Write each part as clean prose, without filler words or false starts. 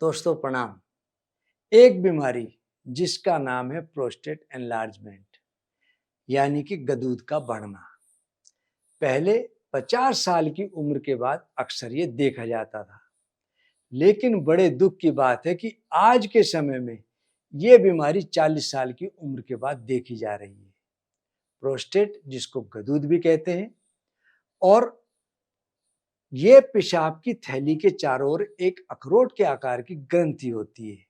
दोस्तों प्रणाम। एक बीमारी जिसका नाम है प्रोस्टेट एनलार्जमेंट यानी कि गदूद का बढ़ना। पहले 50 साल की उम्र के बाद अक्सर ये देखा जाता था, लेकिन बड़े दुख की बात है कि आज के समय में ये बीमारी 40 साल की उम्र के बाद देखी जा रही है। प्रोस्टेट जिसको गदूद भी कहते हैं, और ये पेशाब की थैली के चारों ओर एक अखरोट के आकार की ग्रंथि होती है।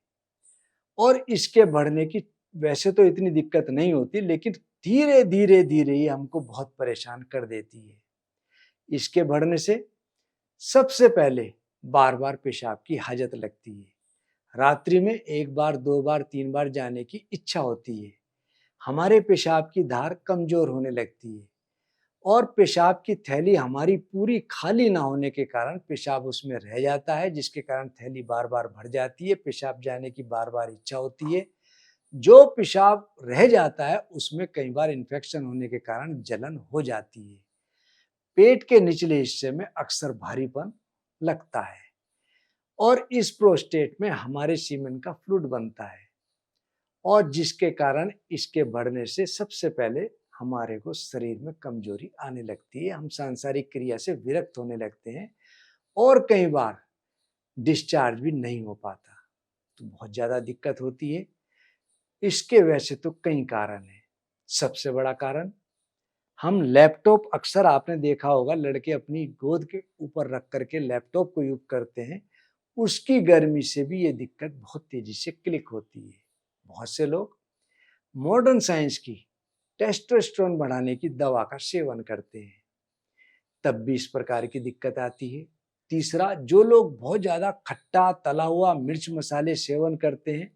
और इसके बढ़ने की वैसे तो इतनी दिक्कत नहीं होती, लेकिन धीरे धीरे धीरे ये हमको बहुत परेशान कर देती है। इसके बढ़ने से सबसे पहले बार बार पेशाब की हाजत लगती है। रात्रि में एक बार, दो बार, तीन बार जाने की इच्छा होती है। हमारे पेशाब की धार कमजोर होने लगती है और पेशाब की थैली हमारी पूरी खाली ना होने के कारण पेशाब उसमें रह जाता है, जिसके कारण थैली बार बार भर जाती है। पेशाब जाने की बार बार इच्छा होती है। जो पेशाब रह जाता है उसमें कई बार इन्फेक्शन होने के कारण जलन हो जाती है। पेट के निचले हिस्से में अक्सर भारीपन लगता है और इस प्रोस्टेट में हमारे सीमेन का फ्लूइड बनता है, और जिसके कारण इसके बढ़ने से सबसे पहले हमारे को शरीर में कमजोरी आने लगती है। हम सांसारिक क्रिया से विरक्त होने लगते हैं और कई बार डिस्चार्ज भी नहीं हो पाता, तो बहुत ज्यादा दिक्कत होती है। इसके वैसे तो कई कारण हैं। सबसे बड़ा कारण, हम लैपटॉप, अक्सर आपने देखा होगा लड़के अपनी गोद के ऊपर रख करके लैपटॉप को यूज करते हैं, उसकी गर्मी से भी ये दिक्कत बहुत तेजी से क्लिक होती है। बहुत से लोग मॉडर्न साइंस की टेस्टोस्टेरोन बढ़ाने की दवा का सेवन करते हैं, तब भी इस प्रकार की दिक्कत आती है। तीसरा, जो लोग बहुत ज्यादा खट्टा, तला हुआ, मिर्च मसाले सेवन करते हैं,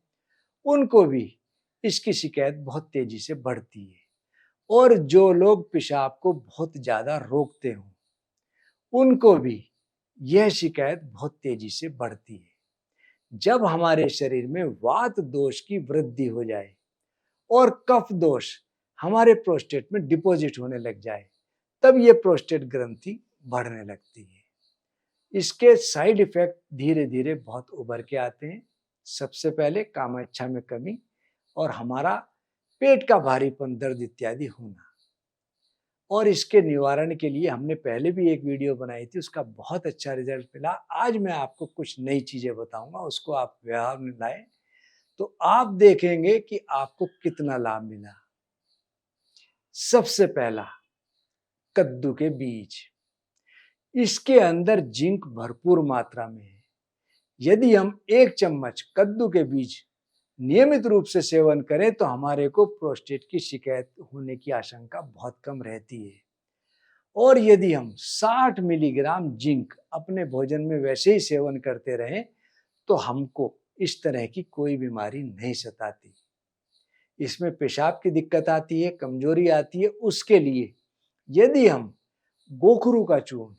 उनको भी इसकी शिकायत बहुत तेजी से बढ़ती है। और जो लोग पेशाब को बहुत ज्यादा रोकते हों, उनको भी यह शिकायत बहुत तेजी से बढ़ती है। जब हमारे शरीर में वात दोष की वृद्धि हो जाए और कफ दोष हमारे प्रोस्टेट में डिपॉजिट होने लग जाए, तब ये प्रोस्टेट ग्रंथि बढ़ने लगती है। इसके साइड इफेक्ट धीरे धीरे बहुत उभर के आते हैं। सबसे पहले कामइच्छा में कमी और हमारा पेट का भारीपन, दर्द इत्यादि होना। और इसके निवारण के लिए हमने पहले भी एक वीडियो बनाई थी, उसका बहुत अच्छा रिजल्ट मिला। आज मैं आपको कुछ नई चीजें बताऊंगा, उसको आप व्यवहार में लाएं तो आप देखेंगे कि आपको कितना लाभ मिला। सबसे पहला, कद्दू के बीज। इसके अंदर जिंक भरपूर मात्रा में है। यदि हम 1 चम्मच कद्दू के बीज नियमित रूप से सेवन करें तो हमारे को प्रोस्टेट की शिकायत होने की आशंका बहुत कम रहती है। और यदि हम 60 मिलीग्राम जिंक अपने भोजन में वैसे ही सेवन करते रहें तो हमको इस तरह की कोई बीमारी नहीं सताती। इसमें पेशाब की दिक्कत आती है, कमजोरी आती है, उसके लिए यदि हम गोखरू का चूर्ण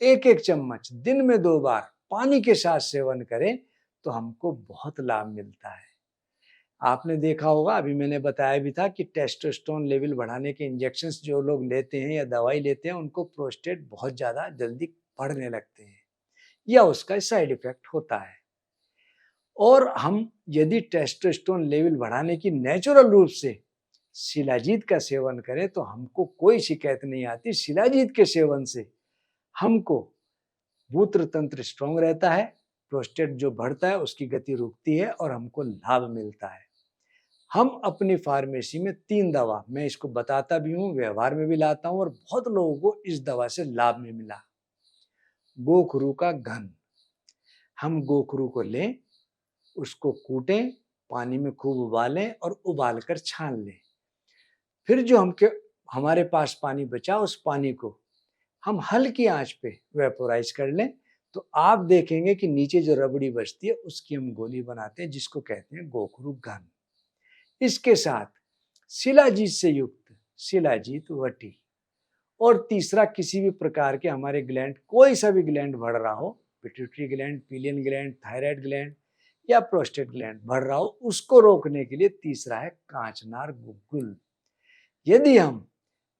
1-1 चम्मच दिन में 2 बार पानी के साथ सेवन करें तो हमको बहुत लाभ मिलता है। आपने देखा होगा, अभी मैंने बताया भी था कि टेस्टोस्टेरोन लेवल बढ़ाने के इंजेक्शंस जो लोग लेते हैं या दवाई लेते हैं, उनको प्रोस्टेट बहुत ज्यादा जल्दी बढ़ने लगते हैं या उसका साइड इफेक्ट होता है। और हम यदि टेस्टोस्टेरोन लेवल बढ़ाने की नेचुरल रूप से शिलाजीत का सेवन करें तो हमको कोई शिकायत नहीं आती। शिलाजीत के सेवन से हमको मूत्र तंत्र स्ट्रांग रहता है, प्रोस्टेट जो बढ़ता है उसकी गति रुकती है और हमको लाभ मिलता है। हम अपनी फार्मेसी में 3 दवा, मैं इसको बताता भी हूँ, व्यवहार में भी लाता हूँ और बहुत लोगों को इस दवा से लाभ में मिला। गोखरू का घन। हम गोखरू को लें, उसको कूटें, पानी में खूब उबालें और उबाल कर छान लें। फिर जो हमारे पास पानी बचा, उस पानी को हम हल्की आंच पे वेपोराइज कर लें तो आप देखेंगे कि नीचे जो रबड़ी बचती है उसकी हम गोली बनाते हैं, जिसको कहते हैं गोखरू घन। इसके साथ शिलाजीत से युक्त शिलाजीत वटी। और तीसरा, किसी भी प्रकार के हमारे ग्लैंड, कोई सा भी ग्लैंड बढ़ रहा हो, pituitary gland, pillion gland, thyroid gland या प्रोस्टेट ग्लैंड बढ़ रहा हो, उसको रोकने के लिए तीसरा है कांचनार गुग्गुल। यदि हम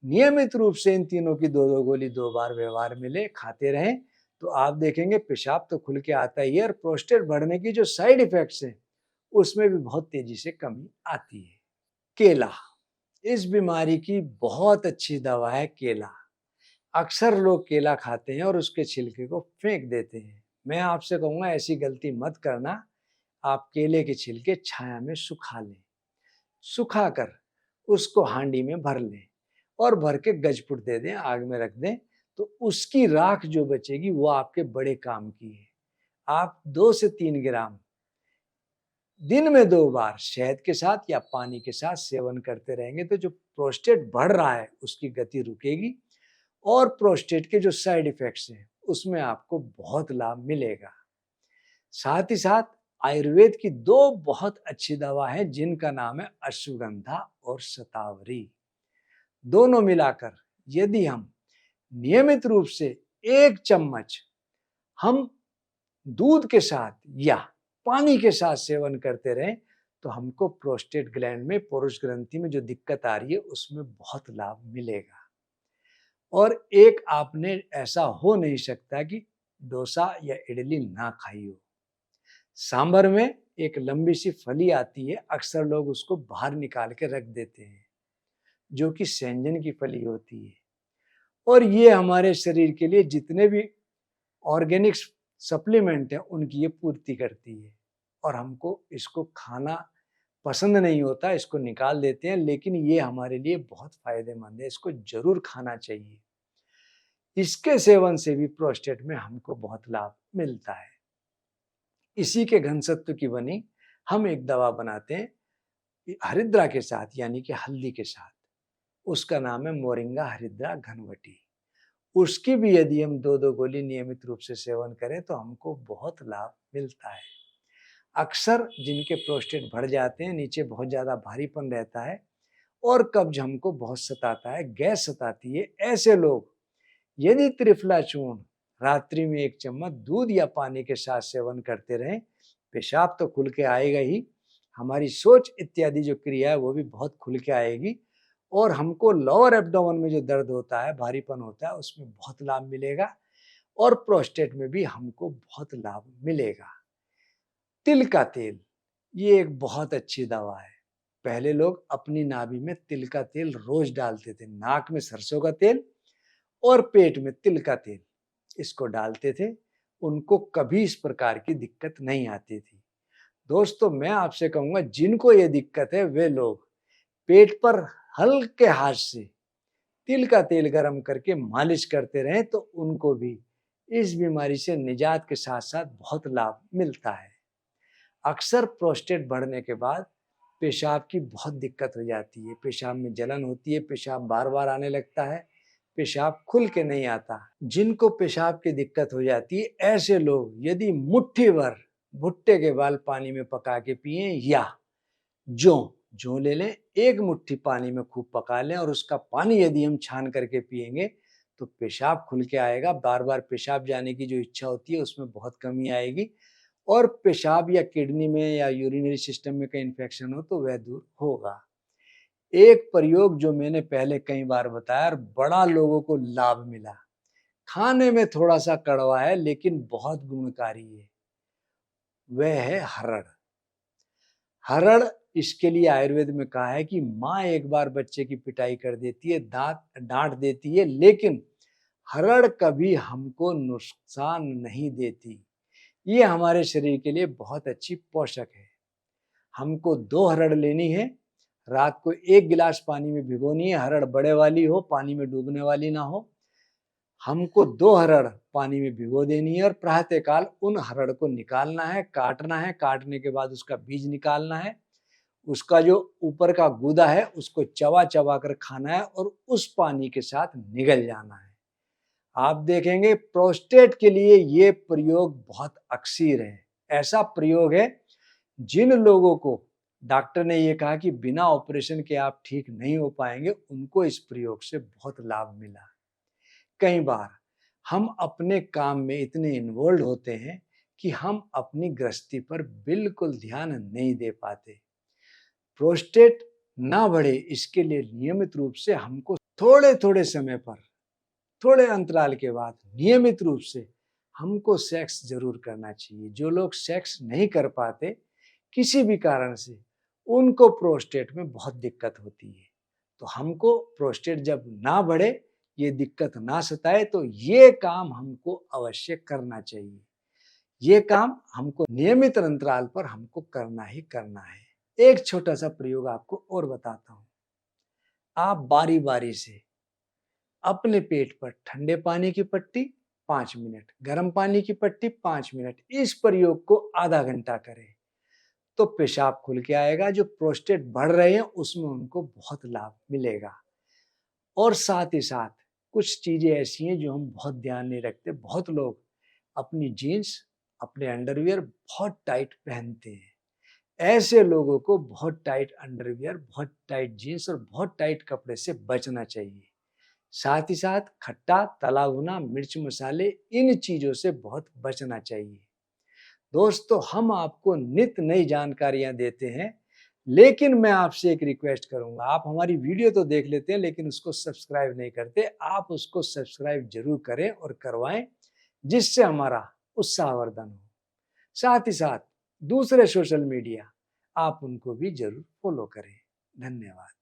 नियमित रूप से इन तीनों की 2-2 गोली 2 बार व्यवहार में ले खाते रहें तो आप देखेंगे पेशाब तो खुल के आता ही है और प्रोस्टेट बढ़ने की जो साइड इफेक्ट्स हैं उसमें भी बहुत तेजी से कमी आती है। केला, इस बीमारी की बहुत अच्छी दवा है केला। अक्सर लोग केला खाते हैं और उसके छिलके को फेंक देते हैं। मैं आपसे कहूँगा ऐसी गलती मत करना। आप केले के छिलके छाया में सुखा लें, सुखाकर उसको हांडी में भर लें और भर के गजपुट दे दें, आग में रख दें, तो उसकी राख जो बचेगी वो आपके बड़े काम की है। आप 2 से 3 ग्राम दिन में 2 बार शहद के साथ या पानी के साथ सेवन करते रहेंगे तो जो प्रोस्टेट बढ़ रहा है उसकी गति रुकेगी और प्रोस्टेट के जो साइड इफेक्ट्स हैं उसमें आपको बहुत लाभ मिलेगा। साथ ही साथ आयुर्वेद की 2 बहुत अच्छी दवा है जिनका नाम है अश्वगंधा और शतावरी। दोनों मिलाकर यदि हम नियमित रूप से 1 चम्मच हम दूध के साथ या पानी के साथ सेवन करते रहें तो हमको प्रोस्टेट ग्लैंड में, पुरुष ग्रंथि में जो दिक्कत आ रही है उसमें बहुत लाभ मिलेगा। और एक आपने ऐसा हो नहीं सकता कि डोसा या इडली ना खाई हो। सांभर में एक लंबी सी फली आती है, अक्सर लोग उसको बाहर निकाल के रख देते हैं, जो कि सेंजन की फली होती है और ये हमारे शरीर के लिए जितने भी ऑर्गेनिक सप्लीमेंट है उनकी ये पूर्ति करती है और हमको इसको खाना पसंद नहीं होता, इसको निकाल देते हैं, लेकिन ये हमारे लिए बहुत फायदेमंद है, इसको जरूर खाना चाहिए। इसके सेवन से भी प्रोस्टेट में हमको बहुत लाभ मिलता है। इसी के घनसत्व की बनी हम एक दवा बनाते हैं हरिद्रा के साथ, यानी कि हल्दी के साथ। उसका नाम है मोरिंगा हरिद्रा घनवटी। उसकी भी यदि हम 2-2 गोली नियमित रूप से सेवन करें तो हमको बहुत लाभ मिलता है। अक्सर जिनके प्रोस्टेट बढ़ जाते हैं, नीचे बहुत ज़्यादा भारीपन रहता है और कब्ज हमको बहुत सताता है, गैस सताती है, ऐसे लोग यदि त्रिफला चूर्ण रात्रि में 1 चम्मच दूध या पानी के साथ सेवन करते रहें, पेशाब तो खुल के आएगा ही, हमारी सोच इत्यादि जो क्रिया है वो भी बहुत खुल के आएगी और हमको लोअर एब्डोमेन में जो दर्द होता है, भारीपन होता है, उसमें बहुत लाभ मिलेगा और प्रोस्टेट में भी हमको बहुत लाभ मिलेगा। तिल का तेल, ये एक बहुत अच्छी दवा है। पहले लोग अपनी नाभि में तिल का तेल रोज डालते थे, नाक में सरसों का तेल और पेट में तिल का तेल, इसको डालते थे, उनको कभी इस प्रकार की दिक्कत नहीं आती थी। दोस्तों, मैं आपसे कहूँगा जिनको ये दिक्कत है वे लोग पेट पर हल्के हाथ से तिल का तेल गरम करके मालिश करते रहें तो उनको भी इस बीमारी से निजात के साथ साथ बहुत लाभ मिलता है। अक्सर प्रोस्टेट बढ़ने के बाद पेशाब की बहुत दिक्कत हो जाती है, पेशाब में जलन होती है, पेशाब बार-बार आने लगता है, पेशाब खुल के नहीं आता। जिनको पेशाब की दिक्कत हो जाती है ऐसे लोग यदि मुट्ठी भर भुट्टे के बाल पानी में पका के पिएं या जौ ले लें, 1 मुट्ठी पानी में खूब पका लें और उसका पानी यदि हम छान करके पिएंगे तो पेशाब खुल के आएगा, बार-बार पेशाब जाने की जो इच्छा होती है उसमें बहुत कमी आएगी और पेशाब या किडनी में या यूरिनरी सिस्टम में कहीं इन्फेक्शन हो तो वह दूर होगा। एक प्रयोग जो मैंने पहले कई बार बताया और बड़ा लोगों को लाभ मिला, खाने में थोड़ा सा कड़वा है लेकिन बहुत गुणकारी है, वह है हरड़। हरड़, इसके लिए आयुर्वेद में कहा है कि माँ एक बार बच्चे की पिटाई कर देती है, डांट देती है, लेकिन हरड़ कभी हमको नुकसान नहीं देती। ये हमारे शरीर के लिए बहुत अच्छी पोषक है। हमको 2 हरड़ लेनी है, रात को 1 गिलास पानी में भिगोनी है, हरड़ बड़े वाली हो, पानी में डूबने वाली ना हो। हमको 2 हरड़ पानी में भिगो देनी है और प्रातःकाल उन हरड़ को निकालना है, काटना है, काटने के बाद उसका बीज निकालना है, उसका जो ऊपर का गूदा है उसको चबा-चबा कर खाना है और उस पानी के साथ निगल जाना है। आप देखेंगे प्रोस्टेट के लिए ये प्रयोग बहुत अक्सीर है। ऐसा प्रयोग है जिन लोगों को डॉक्टर ने ये कहा कि बिना ऑपरेशन के आप ठीक नहीं हो पाएंगे, उनको इस प्रयोग से बहुत लाभ मिला। कई बार हम अपने काम में इतने इन्वॉल्व होते हैं कि हम अपनी गृहस्थी पर बिल्कुल ध्यान नहीं दे पाते। प्रोस्टेट ना बढ़े इसके लिए नियमित रूप से हमको थोड़े थोड़े समय पर, थोड़े अंतराल के बाद नियमित रूप से हमको सेक्स जरूर करना चाहिए। जो लोग सेक्स नहीं कर पाते किसी भी कारण से, उनको प्रोस्टेट में बहुत दिक्कत होती है। तो हमको प्रोस्टेट जब ना बढ़े, ये दिक्कत ना सताए, तो ये काम हमको अवश्य करना चाहिए। ये काम हमको नियमित अंतराल पर हमको करना ही करना है। एक छोटा सा प्रयोग आपको और बताता हूं। आप बारी बारी से अपने पेट पर ठंडे पानी की पट्टी 5 मिनट, गर्म पानी की पट्टी 5 मिनट, इस प्रयोग को आधा घंटा करें तो पेशाब खुल के आएगा। जो प्रोस्टेट बढ़ रहे हैं उसमें उनको बहुत लाभ मिलेगा। और साथ ही साथ कुछ चीजें ऐसी हैं जो हम बहुत ध्यान नहीं रखते। बहुत लोग अपनी जीन्स, अपने अंडरवियर बहुत टाइट पहनते हैं। ऐसे लोगों को बहुत टाइट अंडरवियर, बहुत टाइट जीन्स और बहुत टाइट कपड़े से बचना चाहिए। साथ ही साथ खट्टा, तला भुना, मिर्च मसाले, इन चीजों से बहुत बचना चाहिए। दोस्तों, हम आपको नित नई जानकारियां देते हैं, लेकिन मैं आपसे एक रिक्वेस्ट करूंगा। आप हमारी वीडियो तो देख लेते हैं लेकिन उसको सब्सक्राइब नहीं करते। आप उसको सब्सक्राइब जरूर करें और करवाएं, जिससे हमारा उत्साहवर्धन हो। साथ ही साथ दूसरे सोशल मीडिया, आप उनको भी जरूर फॉलो करें। धन्यवाद।